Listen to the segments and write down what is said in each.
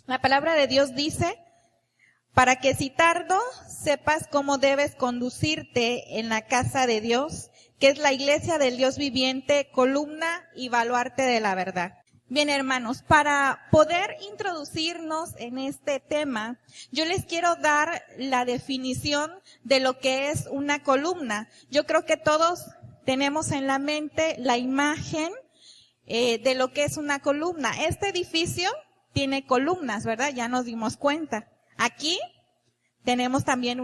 La palabra de Dios dice, para que si tardo sepas cómo debes conducirte en la casa de Dios, que es la iglesia del Dios viviente, columna y baluarte de la verdad. Bien, hermanos, para poder introducirnos en este tema, yo les quiero dar la definición de lo que es una columna. Yo creo que todos tenemos en la mente la imagen de lo que es una columna. Este edificio tiene columnas, ¿verdad? Ya nos dimos cuenta. Aquí tenemos también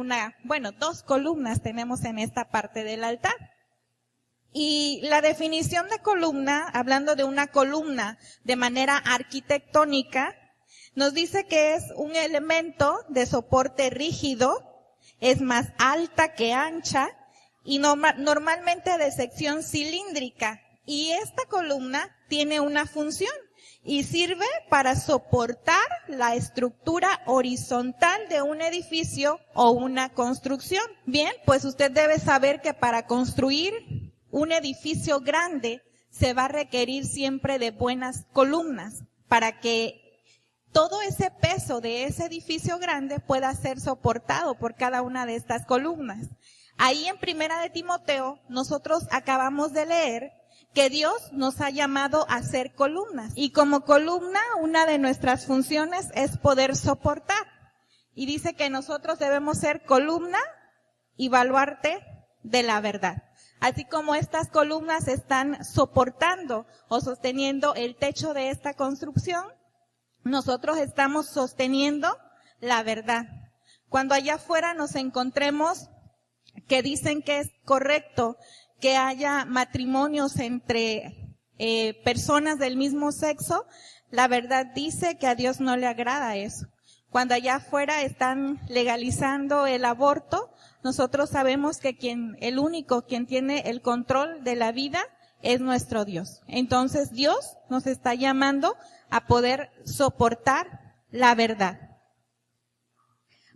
dos columnas tenemos en esta parte del altar. Y la definición de columna, hablando de una columna de manera arquitectónica, nos dice que es un elemento de soporte rígido, es más alta que ancha y normalmente de sección cilíndrica. Y esta columna tiene una función y sirve para soportar la estructura horizontal de un edificio o una construcción. Bien, pues usted debe saber que para construir un edificio grande se va a requerir siempre de buenas columnas para que todo ese peso de ese edificio grande pueda ser soportado por cada una de estas columnas. Ahí en Primera de Timoteo nosotros acabamos de leer que Dios nos ha llamado a ser columnas. Y como columna, una de nuestras funciones es poder soportar. Y dice que nosotros debemos ser columna y baluarte de la verdad. Así como estas columnas están soportando o sosteniendo el techo de esta construcción, nosotros estamos sosteniendo la verdad. Cuando allá afuera nos encontremos que dicen que es correcto que haya matrimonios entre personas del mismo sexo, la verdad dice que a Dios no le agrada eso. Cuando allá afuera están legalizando el aborto, nosotros sabemos que el único quien tiene el control de la vida es nuestro Dios. Entonces Dios nos está llamando a poder soportar la verdad.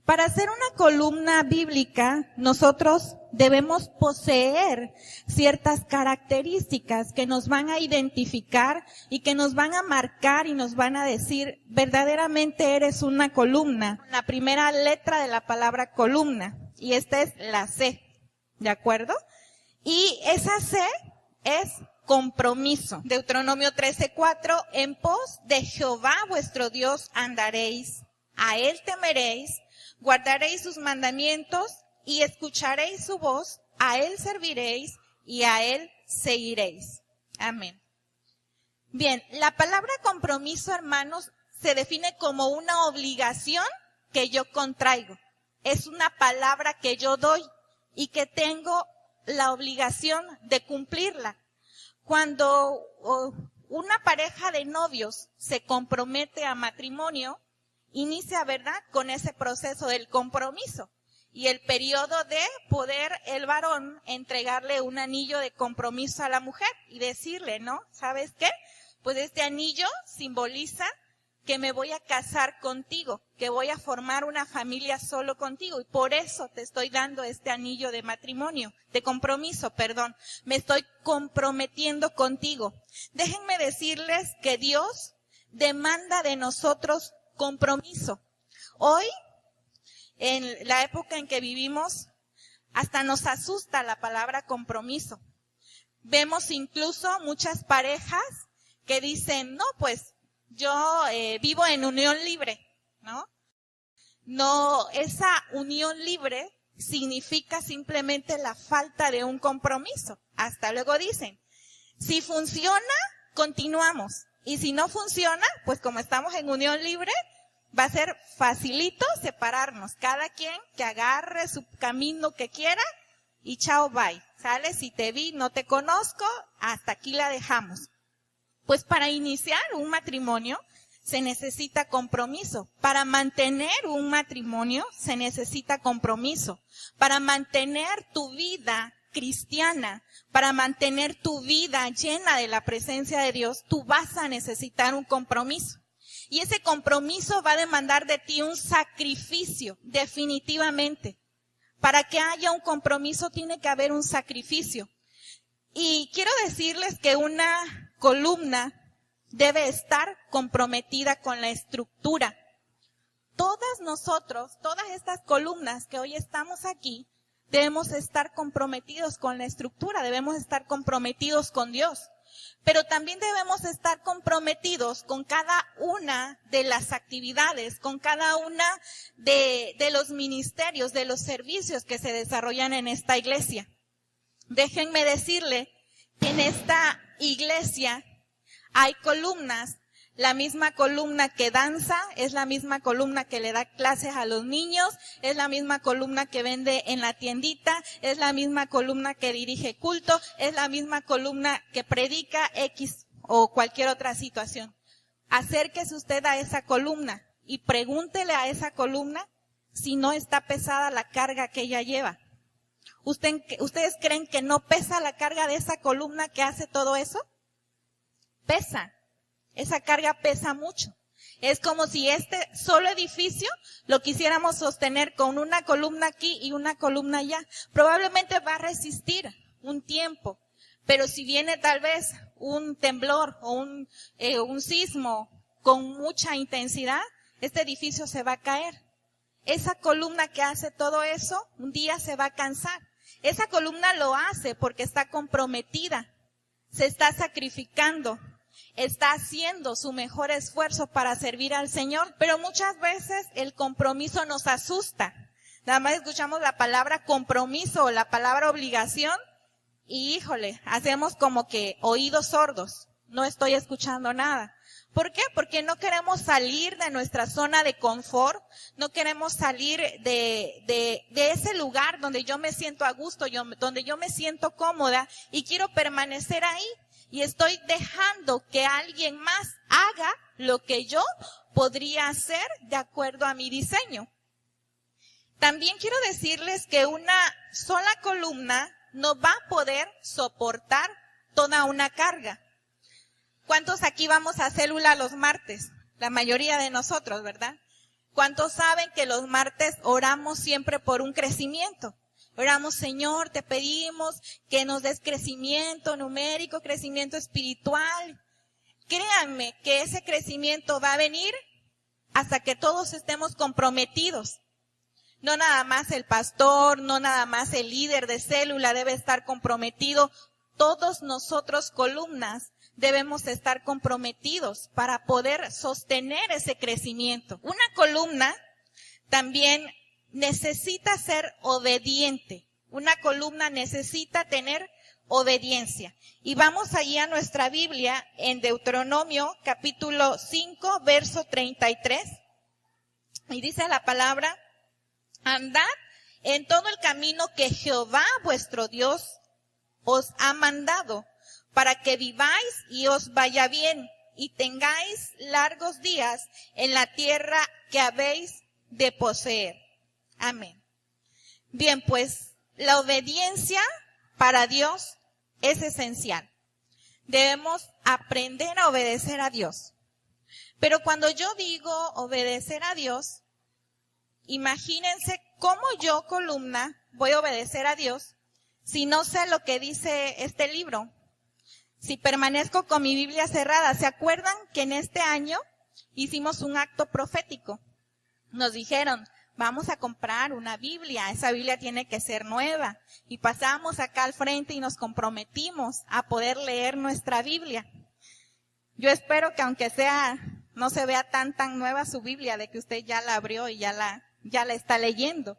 Para ser una columna bíblica, nosotros debemos poseer ciertas características que nos van a identificar y que nos van a marcar y nos van a decir, verdaderamente eres una columna. La primera letra de la palabra columna, y esta es la C, ¿de acuerdo? Y esa C es compromiso. Deuteronomio 13:4, en pos de Jehová vuestro Dios andaréis, a él temeréis, guardaréis sus mandamientos y escucharéis su voz, a él serviréis y a él seguiréis. Amén. Bien, la palabra compromiso, hermanos, se define como una obligación que yo contraigo. Es una palabra que yo doy y que tengo la obligación de cumplirla. Cuando una pareja de novios se compromete a matrimonio, inicia, ¿verdad?, con ese proceso del compromiso y el periodo de poder el varón entregarle un anillo de compromiso a la mujer y decirle, ¿no? ¿Sabes qué? Pues este anillo simboliza que me voy a casar contigo, que voy a formar una familia solo contigo y por eso te estoy dando este anillo de matrimonio, de compromiso, perdón. Me estoy comprometiendo contigo. Déjenme decirles que Dios demanda de nosotros compromiso. Hoy, en la época en que vivimos, hasta nos asusta la palabra compromiso. Vemos incluso muchas parejas que dicen, no, pues yo vivo en unión libre, ¿no? No, esa unión libre significa simplemente la falta de un compromiso. Hasta luego dicen, si funciona, continuamos. Y si no funciona, pues como estamos en unión libre, va a ser facilito separarnos. Cada quien que agarre su camino que quiera y chao, bye. ¿Sale? Si te vi, no te conozco, hasta aquí la dejamos. Pues para iniciar un matrimonio se necesita compromiso. Para mantener un matrimonio se necesita compromiso. Para mantener tu vida cristiana, para mantener tu vida llena de la presencia de Dios, tú vas a necesitar un compromiso. Y ese compromiso va a demandar de ti un sacrificio, definitivamente. Para que haya un compromiso tiene que haber un sacrificio. Y quiero decirles que una columna debe estar comprometida con la estructura. todas nosotros, todas estas columnas que hoy estamos aquí, debemos estar comprometidos con la estructura, debemos estar comprometidos con Dios. Pero también debemos estar comprometidos con cada una de las actividades, con cada una de los ministerios, de los servicios que se desarrollan en esta iglesia. Déjenme decirle que en esta iglesia hay columnas. La misma columna que danza, es la misma columna que le da clases a los niños, es la misma columna que vende en la tiendita, es la misma columna que dirige culto, es la misma columna que predica X o cualquier otra situación. Acérquese usted a esa columna y pregúntele a esa columna si no está pesada la carga que ella lleva. ¿Ustedes creen que no pesa la carga de esa columna que hace todo eso? Pesa. Esa carga pesa mucho. Es como si este solo edificio lo quisiéramos sostener con una columna aquí y una columna allá. Probablemente va a resistir un tiempo, pero si viene tal vez un temblor o un sismo con mucha intensidad, este edificio se va a caer. Esa columna que hace todo eso, un día se va a cansar. Esa columna lo hace porque está comprometida, se está sacrificando. Está haciendo su mejor esfuerzo para servir al Señor, pero muchas veces el compromiso nos asusta. Nada más escuchamos la palabra compromiso o la palabra obligación y híjole, hacemos como que oídos sordos. No estoy escuchando nada. ¿Por qué? Porque no queremos salir de nuestra zona de confort, no queremos salir de ese lugar donde yo me siento a gusto, donde yo me siento cómoda y quiero permanecer ahí. Y estoy dejando que alguien más haga lo que yo podría hacer de acuerdo a mi diseño. También quiero decirles que una sola columna no va a poder soportar toda una carga. ¿Cuántos aquí vamos a célula los martes? La mayoría de nosotros, ¿verdad? ¿Cuántos saben que los martes oramos siempre por un crecimiento? Oramos, Señor, te pedimos que nos des crecimiento numérico, crecimiento espiritual. Créanme que ese crecimiento va a venir hasta que todos estemos comprometidos. No nada más el pastor, no nada más el líder de célula debe estar comprometido. Todos nosotros, columnas, debemos estar comprometidos para poder sostener ese crecimiento. Una columna también necesita ser obediente. Una columna necesita tener obediencia. Y vamos allí a nuestra Biblia en Deuteronomio capítulo 5, verso 33. Y dice la palabra, andad en todo el camino que Jehová vuestro Dios os ha mandado, para que viváis y os vaya bien, y tengáis largos días en la tierra que habéis de poseer. Amén. Bien, pues la obediencia para Dios es esencial. Debemos aprender a obedecer a Dios. Pero cuando yo digo obedecer a Dios, imagínense cómo yo, columna, voy a obedecer a Dios si no sé lo que dice este libro. Si permanezco con mi Biblia cerrada. ¿Se acuerdan que en este año hicimos un acto profético? Nos dijeron, vamos a comprar una Biblia, esa Biblia tiene que ser nueva. Y pasamos acá al frente y nos comprometimos a poder leer nuestra Biblia. Yo espero que aunque sea, no se vea tan nueva su Biblia, de que usted ya la abrió y ya la está leyendo.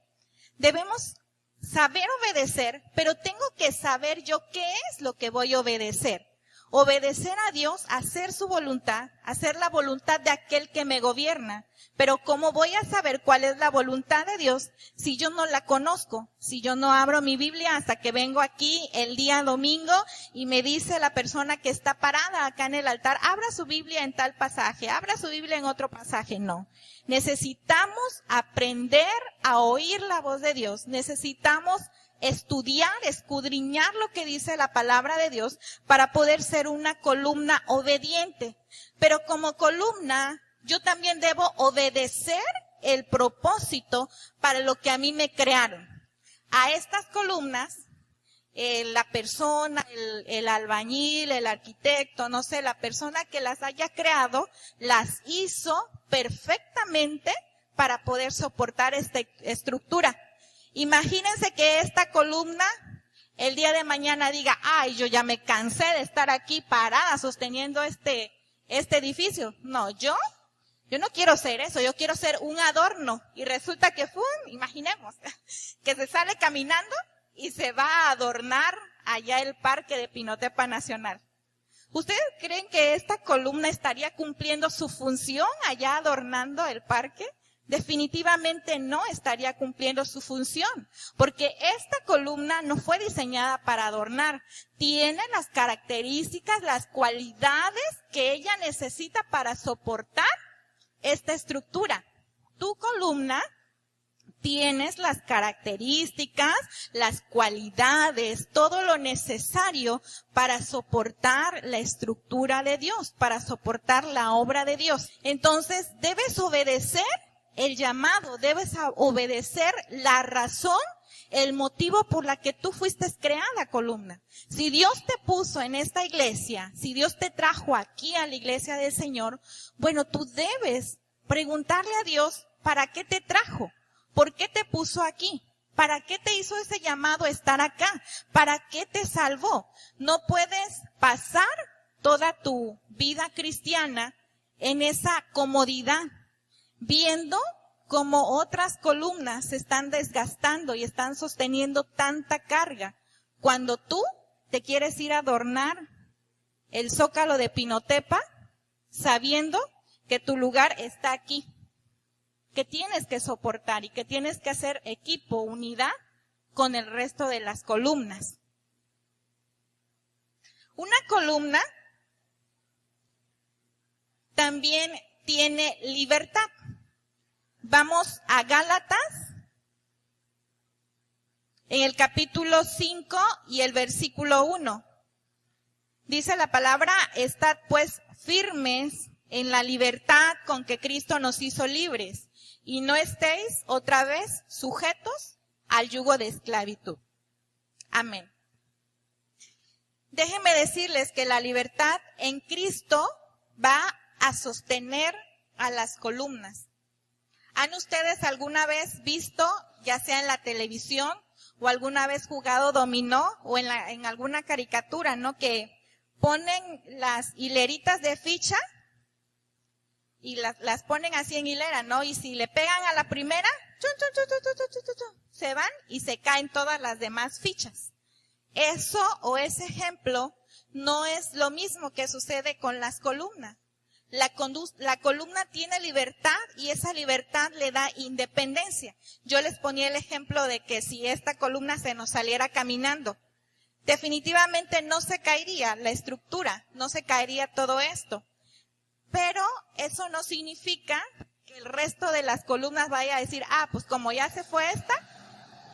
Debemos saber obedecer, pero tengo que saber yo qué es lo que voy a obedecer. Obedecer a Dios, hacer su voluntad, hacer la voluntad de aquel que me gobierna. Pero ¿cómo voy a saber cuál es la voluntad de Dios si yo no la conozco? Si yo no abro mi Biblia hasta que vengo aquí el día domingo y me dice la persona que está parada acá en el altar, abra su Biblia en tal pasaje, abra su Biblia en otro pasaje. No. Necesitamos aprender a oír la voz de Dios. Necesitamos estudiar, escudriñar lo que dice la palabra de Dios para poder ser una columna obediente. Pero como columna, yo también debo obedecer el propósito para lo que a mí me crearon. A estas columnas, la persona, el albañil, el arquitecto, no sé, la persona que las haya creado, las hizo perfectamente para poder soportar esta estructura. Imagínense que esta columna el día de mañana diga, ay, yo ya me cansé de estar aquí parada sosteniendo este edificio. No, yo no quiero ser eso, yo quiero ser un adorno. Y resulta que, imaginemos, que se sale caminando y se va a adornar allá el parque de Pinotepa Nacional. ¿Ustedes creen que esta columna estaría cumpliendo su función allá adornando el parque? Definitivamente no estaría cumpliendo su función, porque esta columna no fue diseñada para adornar. Tiene las características, las cualidades que ella necesita para soportar esta estructura. Tu columna tienes las características, las cualidades, todo lo necesario para soportar la estructura de Dios, para soportar la obra de Dios. Entonces, debes obedecer el llamado, debes obedecer la razón, el motivo por la que tú fuiste creada, columna. Si Dios te puso en esta iglesia, si Dios te trajo aquí a la iglesia del Señor, bueno, tú debes preguntarle a Dios, ¿para qué te trajo? ¿Por qué te puso aquí? ¿Para qué te hizo ese llamado a estar acá? ¿Para qué te salvó? No puedes pasar toda tu vida cristiana en esa comodidad, viendo cómo otras columnas se están desgastando y están sosteniendo tanta carga, cuando tú te quieres ir a adornar el Zócalo de Pinotepa, sabiendo que tu lugar está aquí, que tienes que soportar y que tienes que hacer equipo, unidad con el resto de las columnas. Una columna también tiene libertad. Vamos a Gálatas, en el capítulo 5 y el versículo 1. Dice la palabra, estad pues firmes en la libertad con que Cristo nos hizo libres, y no estéis otra vez sujetos al yugo de esclavitud. Amén. Déjenme decirles que la libertad en Cristo va a sostener a las columnas. ¿Han ustedes alguna vez visto, ya sea en la televisión, o alguna vez jugado dominó, o en alguna caricatura, ¿no? Que ponen las hileritas de ficha y las ponen así en hilera, ¿no? Y si le pegan a la primera, se van y se caen todas las demás fichas. Eso o ese ejemplo no es lo mismo que sucede con las columnas. La columna tiene libertad y esa libertad le da independencia. Yo les ponía el ejemplo de que si esta columna se nos saliera caminando, definitivamente no se caería la estructura, no se caería todo esto. Pero eso no significa que el resto de las columnas vaya a decir, pues como ya se fue esta,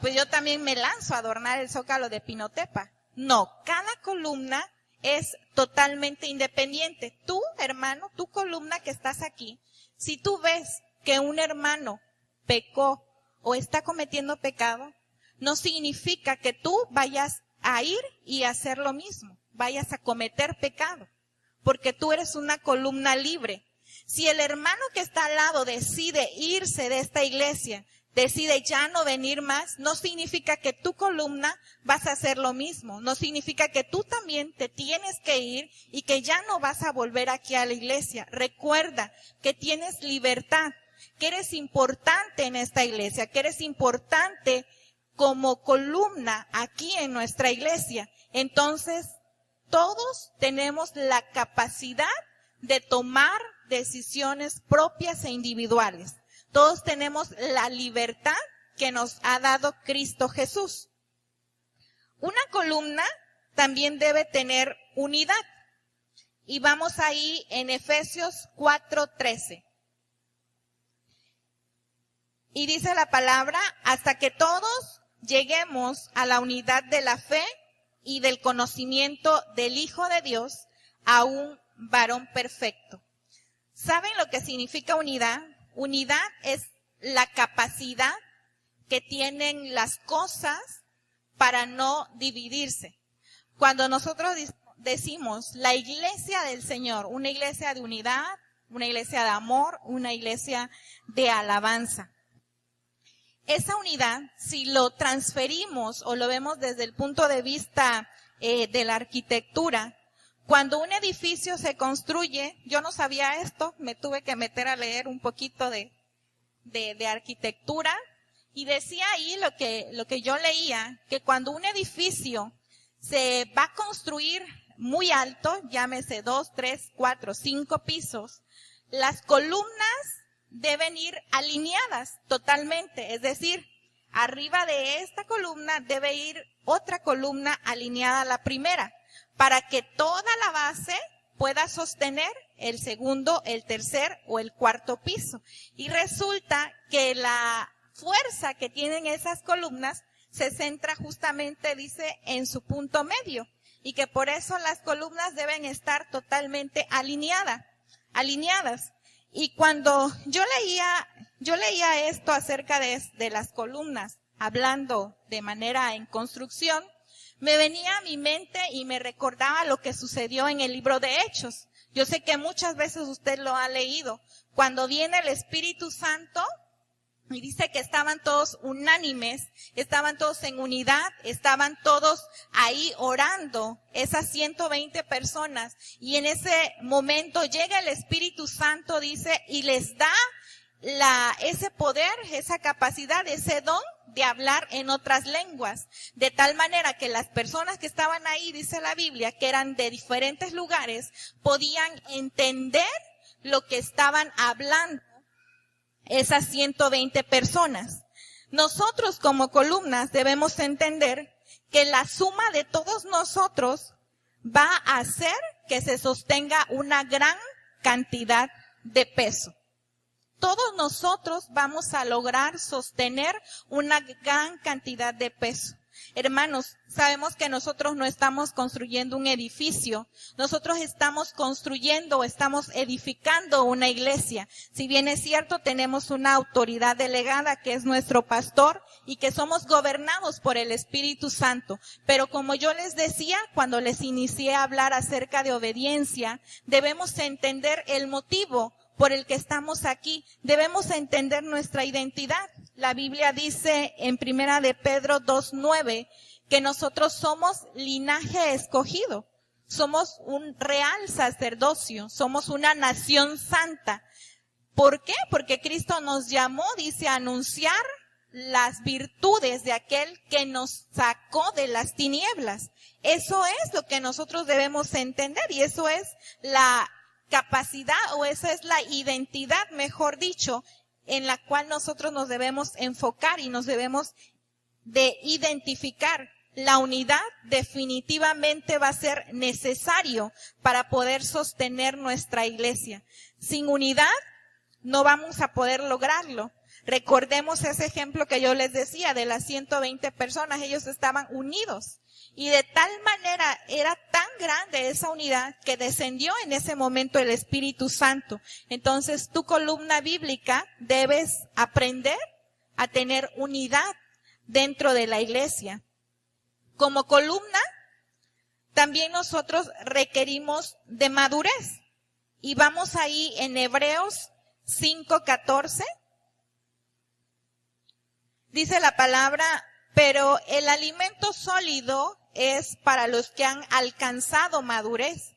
pues yo también me lanzo a adornar el Zócalo de Pinotepa. No, cada columna es totalmente independiente. Tú, hermano, tu columna que estás aquí, si tú ves que un hermano pecó o está cometiendo pecado, no significa que tú vayas a ir y hacer lo mismo, vayas a cometer pecado, porque tú eres una columna libre. Si el hermano que está al lado decide irse de esta iglesia, decide ya no venir más, no significa que tu columna vas a hacer lo mismo. No significa que tú también te tienes que ir y que ya no vas a volver aquí a la iglesia. Recuerda que tienes libertad, que eres importante en esta iglesia, que eres importante como columna aquí en nuestra iglesia. Entonces, todos tenemos la capacidad de tomar decisiones propias e individuales. Todos tenemos la libertad que nos ha dado Cristo Jesús. Una columna también debe tener unidad. Y vamos ahí en Efesios 4:13. Y dice la palabra, hasta que todos lleguemos a la unidad de la fe y del conocimiento del Hijo de Dios, a un varón perfecto. ¿Saben lo que significa unidad? Unidad es la capacidad que tienen las cosas para no dividirse. Cuando nosotros decimos la iglesia del Señor, una iglesia de unidad, una iglesia de amor, una iglesia de alabanza. Esa unidad, si lo transferimos o lo vemos desde el punto de vista de la arquitectura, cuando un edificio se construye, yo no sabía esto, me tuve que meter a leer un poquito de arquitectura, y decía ahí lo que yo leía, que cuando un edificio se va a construir muy alto, llámese 2, 3, 4, 5 pisos, las columnas deben ir alineadas totalmente, es decir, arriba de esta columna debe ir otra columna alineada a la primera, para que toda la base pueda sostener el segundo, el tercer o el cuarto piso. Y resulta que la fuerza que tienen esas columnas se centra justamente, dice, en su punto medio, y que por eso las columnas deben estar totalmente alineadas. Y cuando yo leía esto acerca de las columnas, hablando de manera en construcción, me venía a mi mente y me recordaba lo que sucedió en el libro de Hechos. Yo sé que muchas veces usted lo ha leído. Cuando viene el Espíritu Santo, y dice que estaban todos unánimes, estaban todos en unidad, estaban todos ahí orando, esas 120 personas. Y en ese momento llega el Espíritu Santo, dice, y les da ese poder, esa capacidad, ese don de hablar en otras lenguas. De tal manera que las personas que estaban ahí, dice la Biblia, que eran de diferentes lugares, podían entender lo que estaban hablando esas 120 personas. Nosotros como columnas debemos entender que la suma de todos nosotros va a hacer que se sostenga una gran cantidad de peso. Todos nosotros vamos a lograr sostener una gran cantidad de peso. Hermanos, sabemos que nosotros no estamos construyendo un edificio, nosotros estamos construyendo, estamos edificando una iglesia. Si bien es cierto, tenemos una autoridad delegada que es nuestro pastor y que somos gobernados por el Espíritu Santo. Pero como yo les decía, cuando les inicié a hablar acerca de obediencia, debemos entender el motivo por el que estamos aquí. Debemos entender nuestra identidad. La Biblia dice en Primera de Pedro 2:9 que nosotros somos linaje escogido, somos un real sacerdocio, somos una nación santa. ¿Por qué? Porque Cristo nos llamó, dice, a anunciar las virtudes de aquel que nos sacó de las tinieblas. Eso es lo que nosotros debemos entender, y eso es la capacidad, o esa es la identidad, mejor dicho, en la cual nosotros nos debemos enfocar y nos debemos de identificar. La unidad definitivamente va a ser necesario para poder sostener nuestra iglesia. Sin unidad no vamos a poder lograrlo. Recordemos ese ejemplo que yo les decía de las 120 personas, ellos estaban unidos. Y de tal manera era tan grande esa unidad que descendió en ese momento el Espíritu Santo. Entonces, tu columna bíblica debes aprender a tener unidad dentro de la iglesia. Como columna, también nosotros requerimos de madurez. Y vamos ahí en Hebreos 5:14. Dice la palabra: pero el alimento sólido es para los que han alcanzado madurez,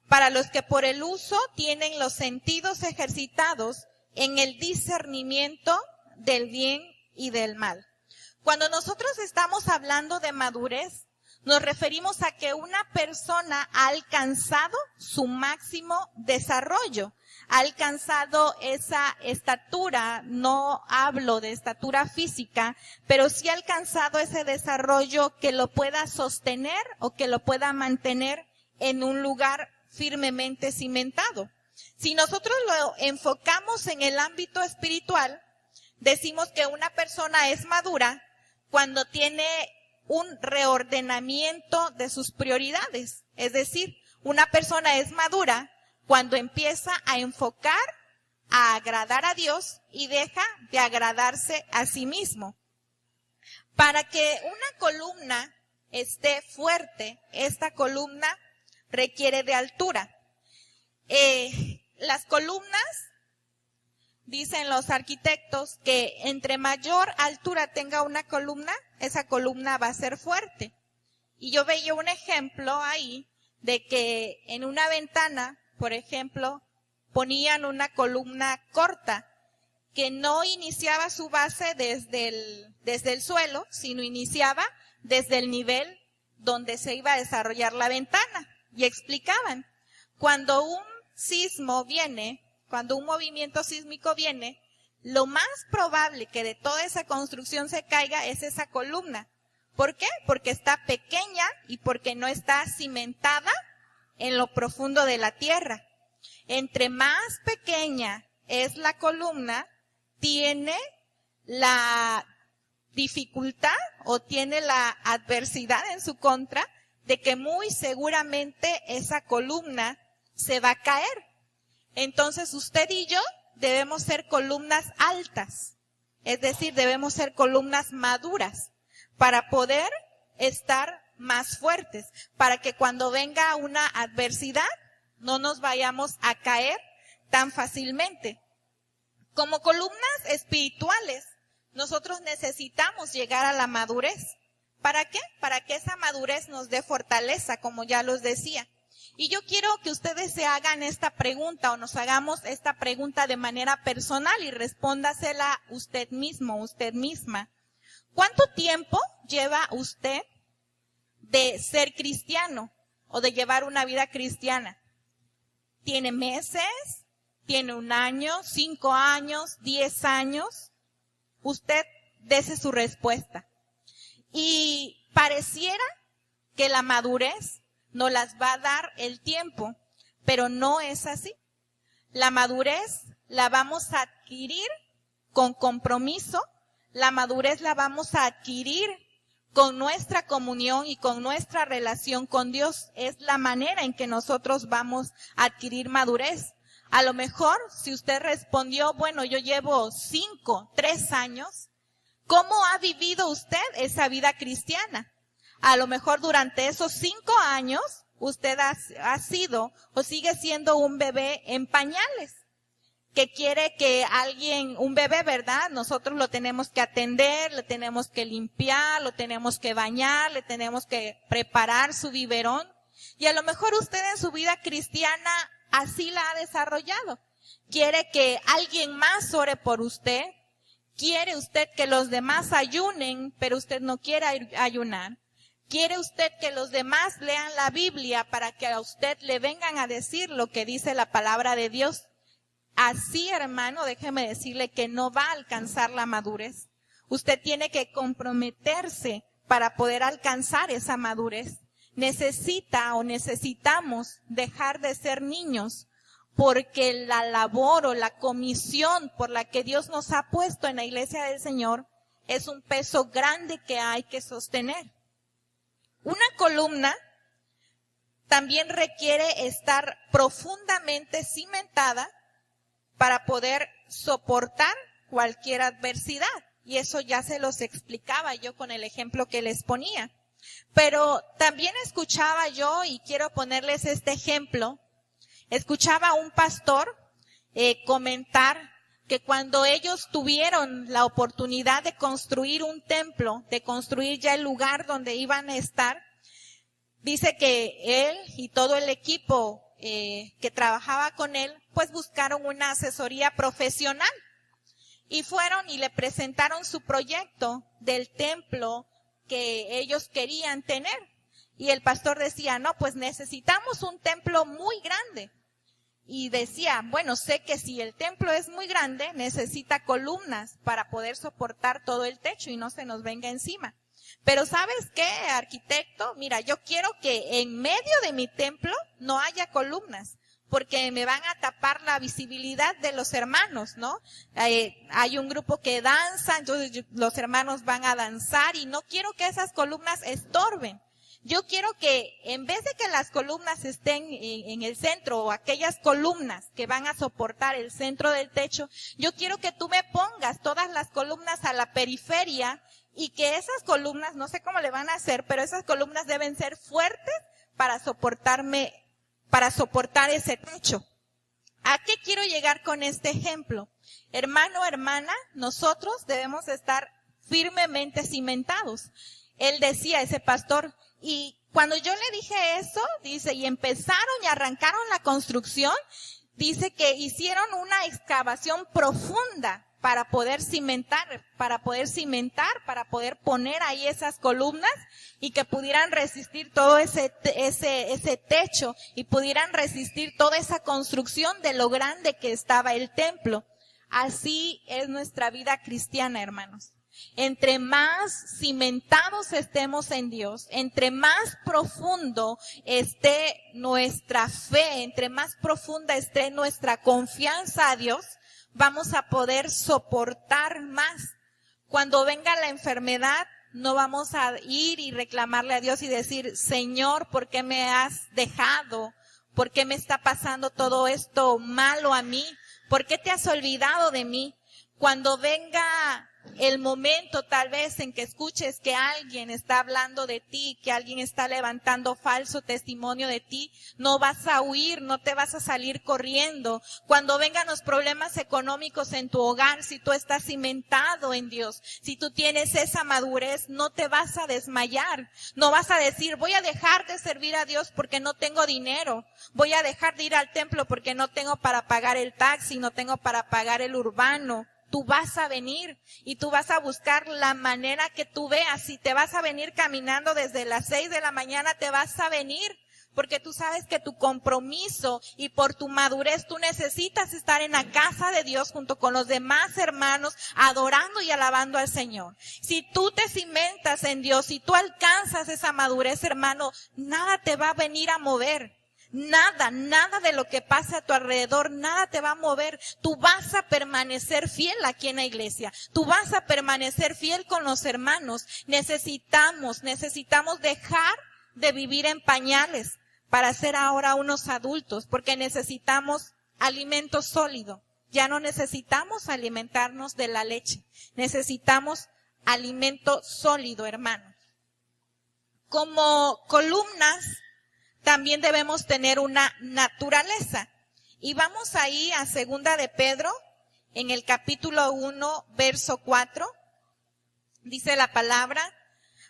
para los que por el uso tienen los sentidos ejercitados en el discernimiento del bien y del mal. Cuando nosotros estamos hablando de madurez, nos referimos a que una persona ha alcanzado su máximo desarrollo, ha alcanzado esa estatura. No hablo de estatura física, pero sí ha alcanzado ese desarrollo que lo pueda sostener o que lo pueda mantener en un lugar firmemente cimentado. Si nosotros lo enfocamos en el ámbito espiritual, decimos que una persona es madura cuando tiene un reordenamiento de sus prioridades. Es decir, una persona es madura cuando empieza a enfocar a agradar a Dios y deja de agradarse a sí mismo. Para que una columna esté fuerte, esta columna requiere de altura. las columnas, dicen los arquitectos, que entre mayor altura tenga una columna, esa columna va a ser fuerte. Y yo veía un ejemplo ahí de que en una ventana, por ejemplo, ponían una columna corta que no iniciaba su base desde el suelo, sino iniciaba desde el nivel donde se iba a desarrollar la ventana. Y explicaban, cuando un sismo viene, cuando un movimiento sísmico viene, lo más probable que de toda esa construcción se caiga es esa columna. ¿Por qué? Porque está pequeña y porque no está cimentada en lo profundo de la tierra. Entre más pequeña es la columna, tiene la dificultad o tiene la adversidad en su contra de que muy seguramente esa columna se va a caer. Entonces usted y yo debemos ser columnas altas, es decir, debemos ser columnas maduras para poder estar más fuertes, para que cuando venga una adversidad no nos vayamos a caer tan fácilmente. Como columnas espirituales, nosotros necesitamos llegar a la madurez. ¿Para qué? Para que esa madurez nos dé fortaleza, como ya los decía. Y yo quiero que ustedes se hagan esta pregunta o nos hagamos esta pregunta de manera personal y respóndasela usted mismo, usted misma. ¿Cuánto tiempo lleva usted de ser cristiano o de llevar una vida cristiana? ¿Tiene meses? ¿Tiene 1 año? 5 años? 10 años? Usted dese su respuesta. Y pareciera que la madurez nos las va a dar el tiempo, pero no es así. La madurez la vamos a adquirir con compromiso, la madurez la vamos a adquirir con nuestra comunión y con nuestra relación con Dios. Es la manera en que nosotros vamos a adquirir madurez. A lo mejor, si usted respondió, bueno, yo llevo 3 años, ¿cómo ha vivido usted esa vida cristiana? A lo mejor durante esos 5 años, usted ha sido o sigue siendo un bebé en pañales, que quiere que un bebé, ¿verdad? Nosotros lo tenemos que atender, le tenemos que limpiar, lo tenemos que bañar, le tenemos que preparar su biberón. Y a lo mejor usted en su vida cristiana así la ha desarrollado. Quiere que alguien más ore por usted. Quiere usted que los demás ayunen, pero usted no quiere ayunar. Quiere usted que los demás lean la Biblia para que a usted le vengan a decir lo que dice la palabra de Dios. Así, hermano, déjeme decirle que no va a alcanzar la madurez. Usted tiene que comprometerse para poder alcanzar esa madurez. Necesitamos dejar de ser niños, porque la labor o la comisión por la que Dios nos ha puesto en la iglesia del Señor es un peso grande que hay que sostener. Una columna también requiere estar profundamente cimentada para poder soportar cualquier adversidad. Y eso ya se los explicaba yo con el ejemplo que les ponía. Pero también escuchaba yo, y quiero ponerles este ejemplo, escuchaba a un pastor comentar que cuando ellos tuvieron la oportunidad de construir un templo, de construir ya el lugar donde iban a estar, dice que él y todo el equipo que trabajaba con él, pues buscaron una asesoría profesional y fueron y le presentaron su proyecto del templo que ellos querían tener. Y el pastor decía, no, pues necesitamos un templo muy grande. Y decía, bueno, sé que si el templo es muy grande, necesita columnas para poder soportar todo el techo y no se nos venga encima. Pero ¿sabes qué, arquitecto? Mira, yo quiero que en medio de mi templo no haya columnas, porque me van a tapar la visibilidad de los hermanos, ¿no? Hay un grupo que danza, entonces los hermanos van a danzar y no quiero que esas columnas estorben. Yo quiero que en vez de que las columnas estén en el centro o aquellas columnas que van a soportar el centro del techo, yo quiero que tú me pongas todas las columnas a la periferia y que esas columnas, no sé cómo le van a hacer, pero esas columnas deben ser fuertes para soportar ese techo. ¿A qué quiero llegar con este ejemplo? Hermano, hermana, nosotros debemos estar firmemente cimentados. Él decía, ese pastor, y cuando yo le dije eso, dice, y empezaron y arrancaron la construcción, dice que hicieron una excavación profunda para poder cimentar, para poder poner ahí esas columnas y que pudieran resistir todo ese techo y pudieran resistir toda esa construcción de lo grande que estaba el templo. Así es nuestra vida cristiana, hermanos. Entre más cimentados estemos en Dios, entre más profundo esté nuestra fe, entre más profunda esté nuestra confianza a Dios, vamos a poder soportar más. Cuando venga la enfermedad, no vamos a ir y reclamarle a Dios y decir, Señor, ¿por qué me has dejado? ¿Por qué me está pasando todo esto malo a mí? ¿Por qué te has olvidado de mí? Cuando venga el momento tal vez en que escuches que alguien está hablando de ti, que alguien está levantando falso testimonio de ti, no vas a huir, no te vas a salir corriendo. Cuando vengan los problemas económicos en tu hogar, si tú estás cimentado en Dios, si tú tienes esa madurez, no te vas a desmayar. No vas a decir, voy a dejar de servir a Dios porque no tengo dinero. Voy a dejar de ir al templo porque no tengo para pagar el taxi, no tengo para pagar el urbano. Tú vas a venir y tú vas a buscar la manera que tú veas. Si te vas a venir caminando desde las 6 de la mañana, te vas a venir. Porque tú sabes que tu compromiso y por tu madurez tú necesitas estar en la casa de Dios junto con los demás hermanos adorando y alabando al Señor. Si tú te cimentas en Dios, si tú alcanzas esa madurez, hermano, nada te va a venir a mover. Nada de lo que pase a tu alrededor, nada te va a mover. Tú vas a permanecer fiel aquí en la iglesia. Tú vas a permanecer fiel con los hermanos. Necesitamos dejar de vivir en pañales para ser ahora unos adultos, porque necesitamos alimento sólido. Ya no necesitamos alimentarnos de la leche. Necesitamos alimento sólido, hermanos. Como columnas, también debemos tener una naturaleza. Y vamos ahí a 2 de Pedro, en el capítulo 1, verso 4. Dice la palabra,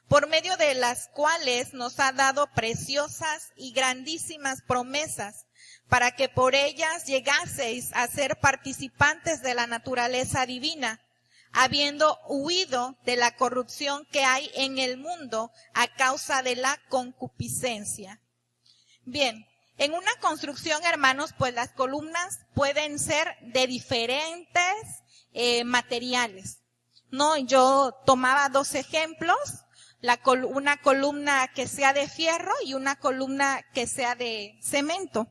por medio de las cuales nos ha dado preciosas y grandísimas promesas, para que por ellas llegaseis a ser participantes de la naturaleza divina, habiendo huido de la corrupción que hay en el mundo a causa de la concupiscencia. Bien, en una construcción, hermanos, pues las columnas pueden ser de diferentes materiales, ¿no? Yo tomaba 2 ejemplos, una columna que sea de fierro y una columna que sea de cemento.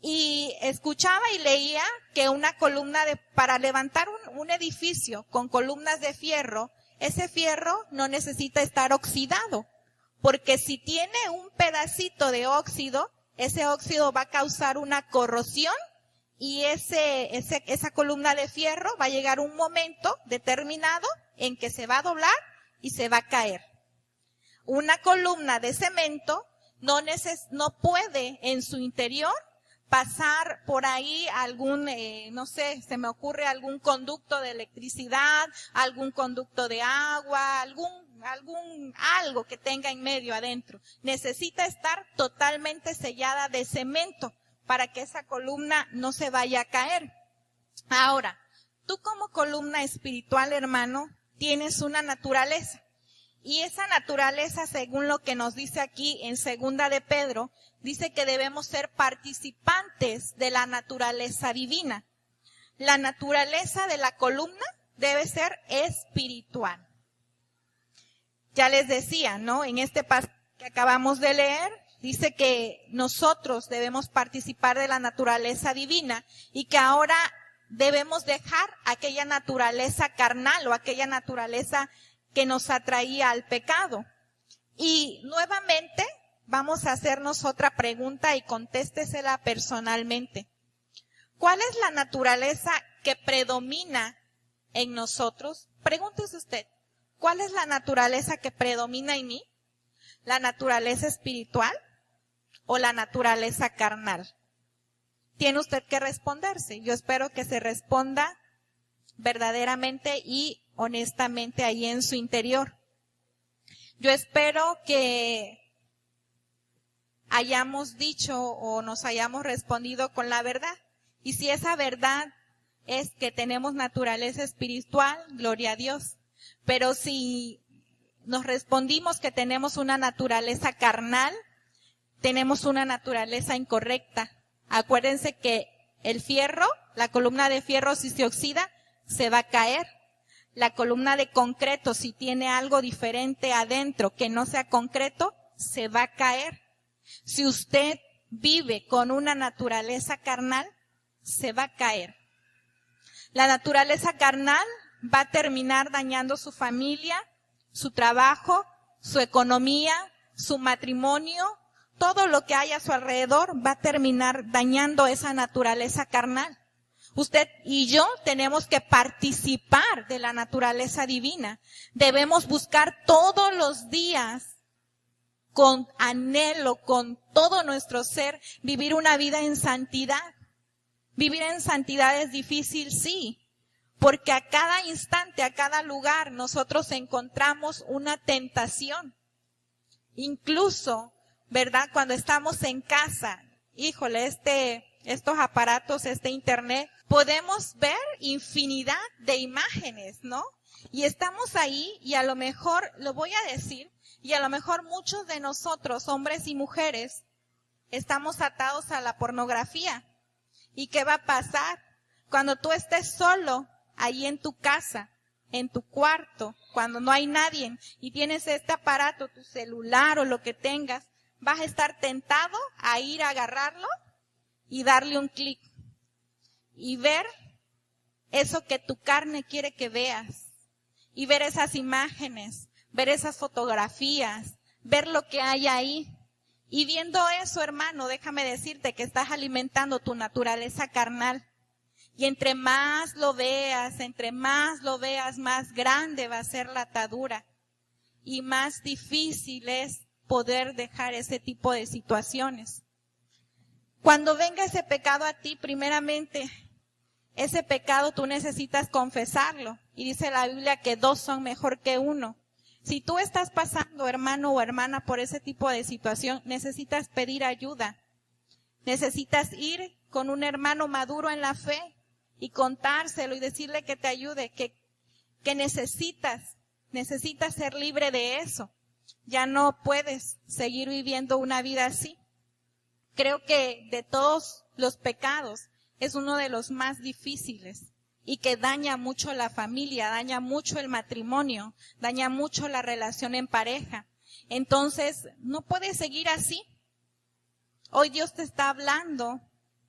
Y escuchaba y leía que una columna para levantar un edificio con columnas de fierro, ese fierro no necesita estar oxidado. Porque si tiene un pedacito de óxido, ese óxido va a causar una corrosión y esa columna de fierro va a llegar un momento determinado en que se va a doblar y se va a caer. Una columna de cemento no puede en su interior pasar por ahí algún, se me ocurre algún conducto de electricidad, algún conducto de agua, algo que tenga en medio adentro. Necesita estar totalmente sellada de cemento para que esa columna no se vaya a caer. Ahora, tú como columna espiritual, hermano, tienes una naturaleza. Y esa naturaleza, según lo que nos dice aquí en 2 de Pedro, dice que debemos ser participantes de la naturaleza divina. La naturaleza de la columna debe ser espiritual. Ya les decía, ¿no? En este pasaje que acabamos de leer, dice que nosotros debemos participar de la naturaleza divina y que ahora debemos dejar aquella naturaleza carnal o aquella naturaleza que nos atraía al pecado. Y nuevamente vamos a hacernos otra pregunta y contéstesela personalmente. ¿Cuál es la naturaleza que predomina en nosotros? Pregúntese usted, ¿cuál es la naturaleza que predomina en mí? ¿La naturaleza espiritual o la naturaleza carnal? tiene usted que responderse. Yo espero que se responda verdaderamente y honestamente ahí en su interior. Yo espero que hayamos dicho o nos hayamos respondido con la verdad. Y si esa verdad es que tenemos naturaleza espiritual, gloria a Dios. Pero si nos respondimos que tenemos una naturaleza carnal, tenemos una naturaleza incorrecta. Acuérdense que el fierro, la columna de fierro, si se oxida, se va a caer. La columna de concreto, si tiene algo diferente adentro que no sea concreto, se va a caer. Si usted vive con una naturaleza carnal, se va a caer. La naturaleza carnal va a terminar dañando su familia, su trabajo, su economía, su matrimonio, todo lo que hay a su alrededor va a terminar dañando esa naturaleza carnal. Usted y yo tenemos que participar de la naturaleza divina. Debemos buscar todos los días con anhelo, con todo nuestro ser, vivir una vida en santidad. Vivir en santidad es difícil, sí, porque a cada instante, a cada lugar, nosotros encontramos una tentación. Incluso, ¿verdad? Cuando estamos en casa, híjole, estos aparatos, internet, podemos ver infinidad de imágenes, ¿no? Y estamos ahí y a lo mejor, lo voy a decir, y a lo mejor muchos de nosotros, hombres y mujeres, estamos atados a la pornografía. ¿Y qué va a pasar? Cuando tú estés solo, ahí en tu casa, en tu cuarto, cuando no hay nadie, y tienes este aparato, tu celular o lo que tengas, vas a estar tentado a ir a agarrarlo y darle un clic. Y ver eso que tu carne quiere que veas. Y ver esas imágenes, ver esas fotografías, ver lo que hay ahí. Y viendo eso, hermano, déjame decirte que estás alimentando tu naturaleza carnal. Y entre más lo veas, más grande va a ser la atadura. Y más difícil es poder dejar ese tipo de situaciones. Cuando venga ese pecado a ti, primeramente, ese pecado tú necesitas confesarlo. Y dice la Biblia que 2 son mejor que 1. Si tú estás pasando, hermano o hermana, por ese tipo de situación, necesitas pedir ayuda. Necesitas ir con un hermano maduro en la fe y contárselo y decirle que te ayude, que necesitas ser libre de eso. Ya no puedes seguir viviendo una vida así. Creo que de todos los pecados es uno de los más difíciles. Y que daña mucho la familia, daña mucho el matrimonio, daña mucho la relación en pareja. Entonces, no puedes seguir así. Hoy Dios te está hablando,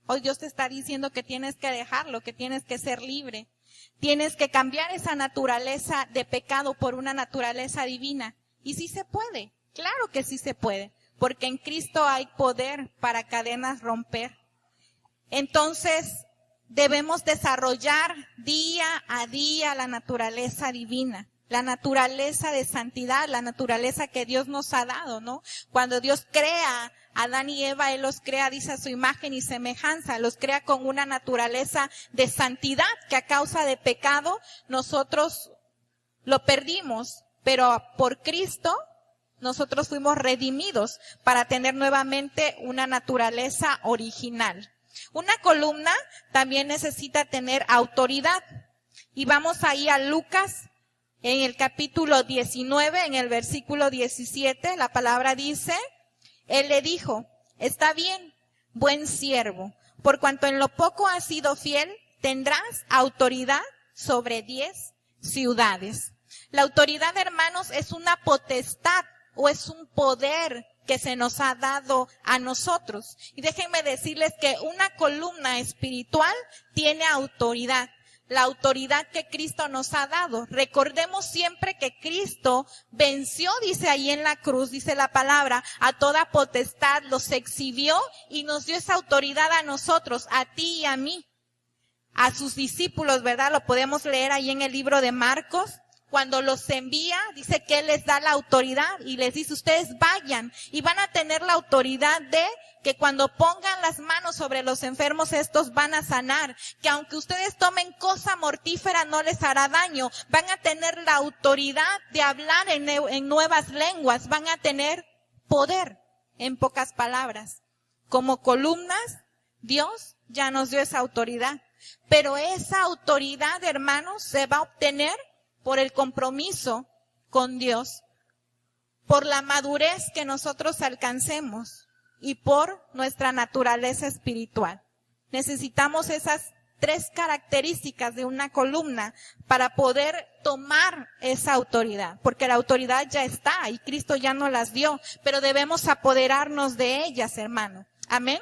hoy Dios te está diciendo que tienes que dejarlo, que tienes que ser libre. Tienes que cambiar esa naturaleza de pecado por una naturaleza divina. Y sí se puede, claro que sí se puede, porque en Cristo hay poder para cadenas romper. Entonces, debemos desarrollar día a día la naturaleza divina, la naturaleza de santidad, la naturaleza que Dios nos ha dado, ¿no? Cuando Dios crea a Adán y Eva, Él los crea, dice, a su imagen y semejanza, los crea con una naturaleza de santidad que a causa de pecado nosotros lo perdimos, pero por Cristo nosotros fuimos redimidos para tener nuevamente una naturaleza original. Una columna también necesita tener autoridad. Y vamos ahí a Lucas, en el capítulo 19, en el versículo 17, la palabra dice, Él le dijo, está bien, buen siervo, por cuanto en lo poco has sido fiel, tendrás autoridad sobre 10 ciudades. La autoridad, hermanos, es una potestad o es un poder que se nos ha dado a nosotros. Y déjenme decirles que una columna espiritual tiene autoridad. La autoridad que Cristo nos ha dado. Recordemos siempre que Cristo venció, dice ahí en la cruz, dice la palabra, a toda potestad, los exhibió y nos dio esa autoridad a nosotros, a ti y a mí, a sus discípulos, ¿verdad? Lo podemos leer ahí en el libro de Marcos, cuando los envía, dice que Él les da la autoridad y les dice, ustedes vayan y van a tener la autoridad de que cuando pongan las manos sobre los enfermos, estos van a sanar, que aunque ustedes tomen cosa mortífera no les hará daño, van a tener la autoridad de hablar en nuevas lenguas, van a tener poder, en pocas palabras. Como columnas, Dios ya nos dio esa autoridad, pero esa autoridad, hermanos, se va a obtener por el compromiso con Dios, por la madurez que nosotros alcancemos y por nuestra naturaleza espiritual. Necesitamos esas 3 características de una columna para poder tomar esa autoridad, porque la autoridad ya está y Cristo ya nos las dio, pero debemos apoderarnos de ellas, hermano. Amén.